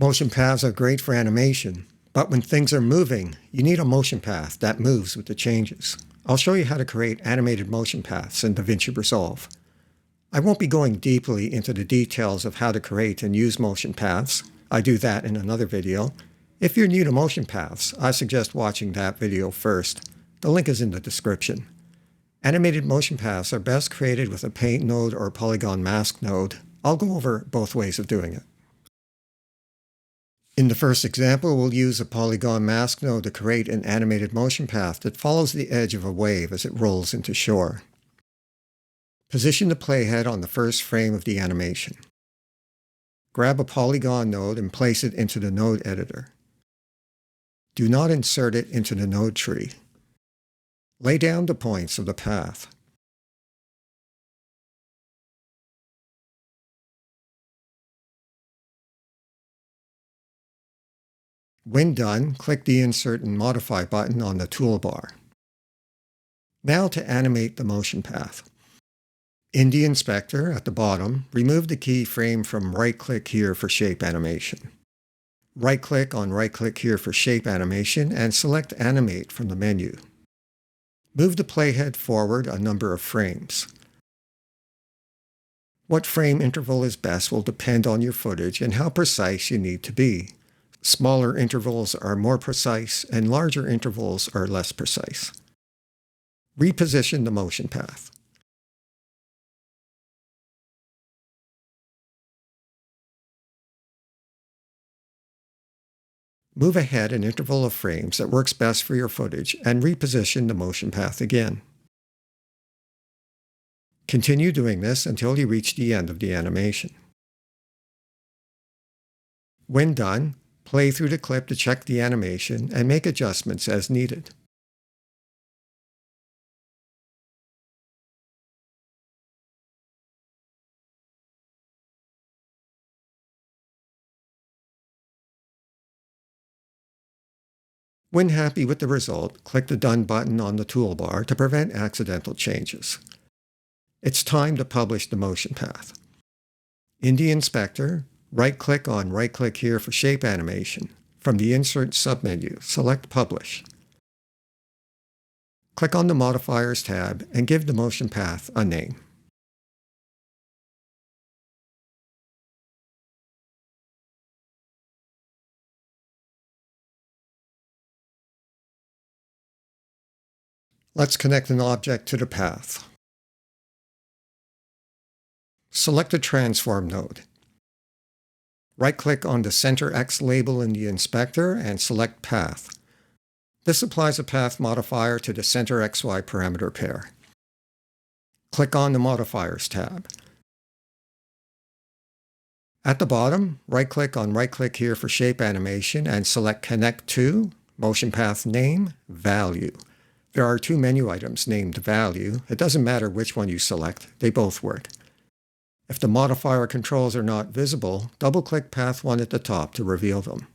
Motion paths are great for animation, but when things are moving, you need a motion path that moves with the changes. I'll show you how to create animated motion paths in DaVinci Resolve. I won't be going deeply into the details of how to create and use motion paths. I do that in another video. If you're new to motion paths, I suggest watching that video first. The link is in the description. Animated motion paths are best created with a paint node or Polygon mask node. I'll go over both ways of doing it. In the first example, we'll use a Polygon mask node to create an animated motion path that follows the edge of a wave as it rolls into shore. Position the playhead on the first frame of the animation. Grab a Polygon node and place it into the node editor. Do not insert it into the node tree. Lay down the points of the path. When done, click the Insert and Modify button on the toolbar. Now to animate the motion path. In the inspector at the bottom, remove the keyframe from right-click here for shape animation. Right-click on right-click here for shape animation and select Animate from the menu. Move the playhead forward a number of frames. What frame interval is best will depend on your footage and how precise you need to be. Smaller intervals are more precise and larger intervals are less precise. Reposition the motion path. Move ahead an interval of frames that works best for your footage and reposition the motion path again. Continue doing this until you reach the end of the animation. When done, play through the clip to check the animation and make adjustments as needed. When happy with the result, click the Done button on the toolbar to prevent accidental changes. It's time to publish the motion path. In the inspector, right-click on right-click here for shape animation. From the Insert submenu, select Publish. Click on the Modifiers tab and give the motion path a name. Let's connect an object to the path. Select the Transform node. Right-click on the Center X label in the inspector and select Path. This applies a path modifier to the center XY parameter pair. Click on the Modifiers tab. At the bottom, right-click on right-click here for shape animation and select Connect to, motion path name, value. There are two menu items named value. It doesn't matter which one you select, they both work. If the modifier controls are not visible, double-click Path 1 at the top to reveal them.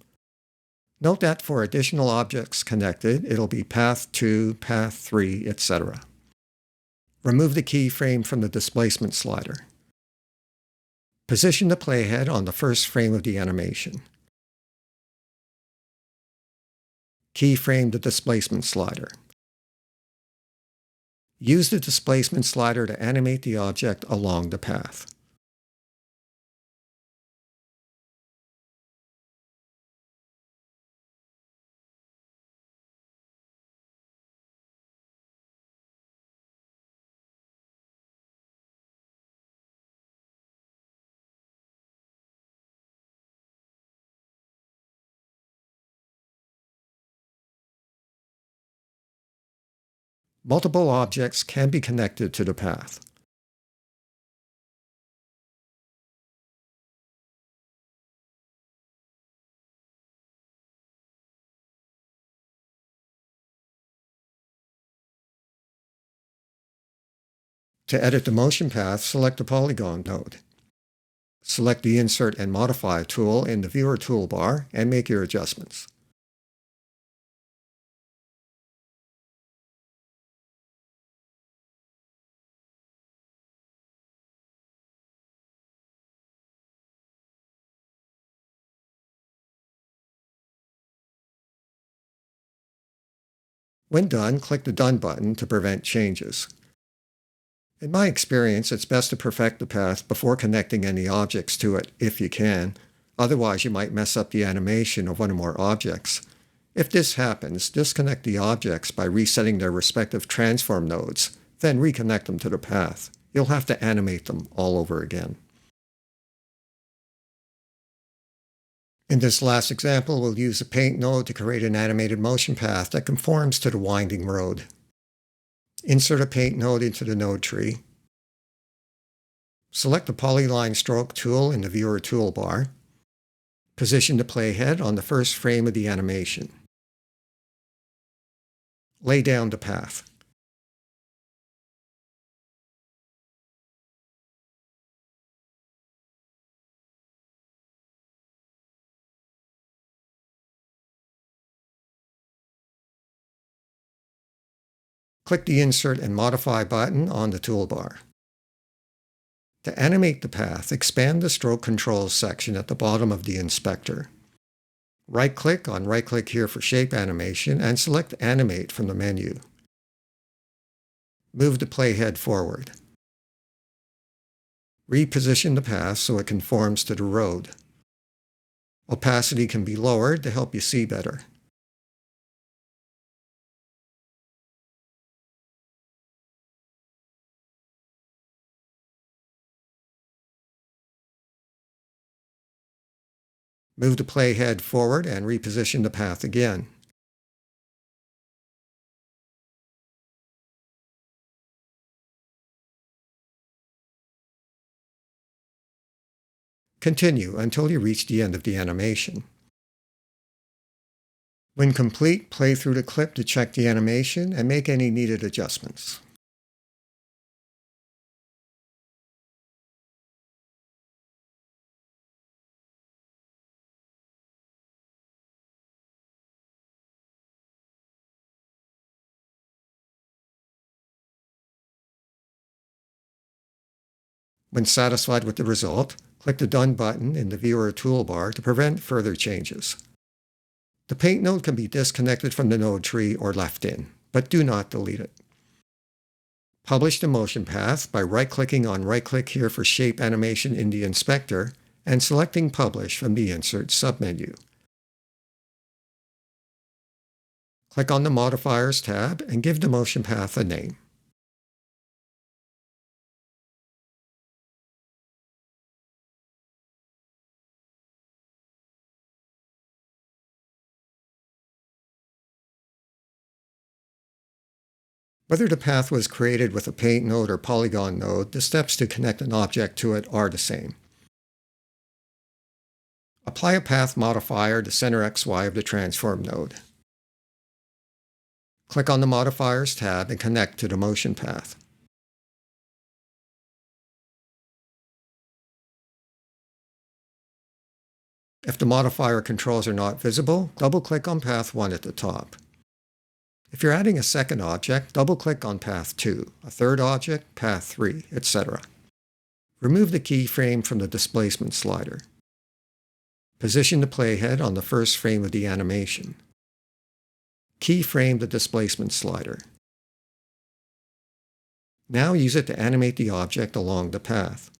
Note that for additional objects connected, it'll be Path 2, Path 3, etc. Remove the keyframe from the displacement slider. Position the playhead on the first frame of the animation. Keyframe the displacement slider. Use the displacement slider to animate the object along the path. Multiple objects can be connected to the path. To edit the motion path, select the Polygon node. Select the Insert and Modify tool in the Viewer toolbar and make your adjustments. When done, click the Done button to prevent changes. In my experience, it's best to perfect the path before connecting any objects to it, if you can. Otherwise, you might mess up the animation of one or more objects. If this happens, disconnect the objects by resetting their respective transform nodes, then reconnect them to the path. You'll have to animate them all over again. In this last example, we'll use a paint node to create an animated motion path that conforms to the winding road. Insert a paint node into the node tree. Select the Polyline Stroke tool in the Viewer toolbar. Position the playhead on the first frame of the animation. Lay down the path. Click the Insert and Modify button on the toolbar. To animate the path, expand the Stroke Controls section at the bottom of the inspector. Right-click on Right-click here for Shape Animation and select Animate from the menu. Move the playhead forward. Reposition the path so it conforms to the road. Opacity can be lowered to help you see better. Move the playhead forward and reposition the path again. Continue until you reach the end of the animation. When complete, play through the clip to check the animation and make any needed adjustments. When satisfied with the result, click the Done button in the Viewer toolbar to prevent further changes. The paint node can be disconnected from the node tree or left in, but do not delete it. Publish the motion path by right-clicking on Right-click here for Shape Animation in the inspector and selecting Publish from the Insert submenu. Click on the Modifiers tab and give the motion path a name. Whether the path was created with a paint node or polygon node, the steps to connect an object to it are the same. Apply a path modifier to center XY of the transform node. Click on the Modifiers tab and connect to the motion path. If the modifier controls are not visible, double-click on Path 1 at the top. If you're adding a second object, double-click on Path 2, a third object, Path 3, etc. Remove the keyframe from the displacement slider. Position the playhead on the first frame of the animation. Keyframe the displacement slider. Now use it to animate the object along the path.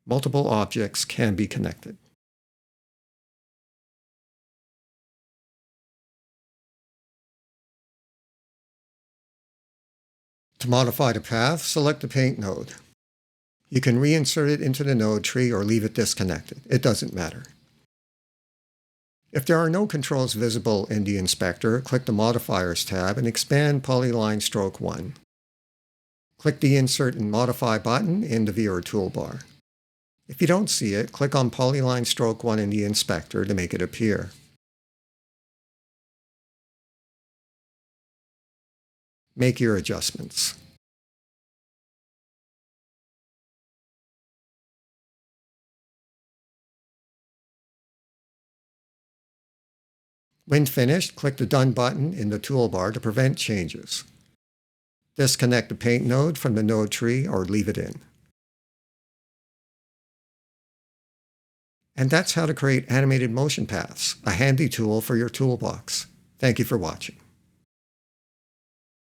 Multiple objects can be connected. To modify the path, select the paint node. You can reinsert it into the node tree or leave it disconnected. It doesn't matter. If there are no controls visible in the inspector, click the Modifiers tab and expand Polyline Stroke 1. Click the Insert and Modify button in the Viewer toolbar. If you don't see it, click on Polyline Stroke 1 in the inspector to make it appear. Make your adjustments. When finished, click the Done button in the toolbar to prevent changes. Disconnect the paint node from the node tree or leave it in. And that's how to create animated motion paths, a handy tool for your toolbox. Thank you for watching.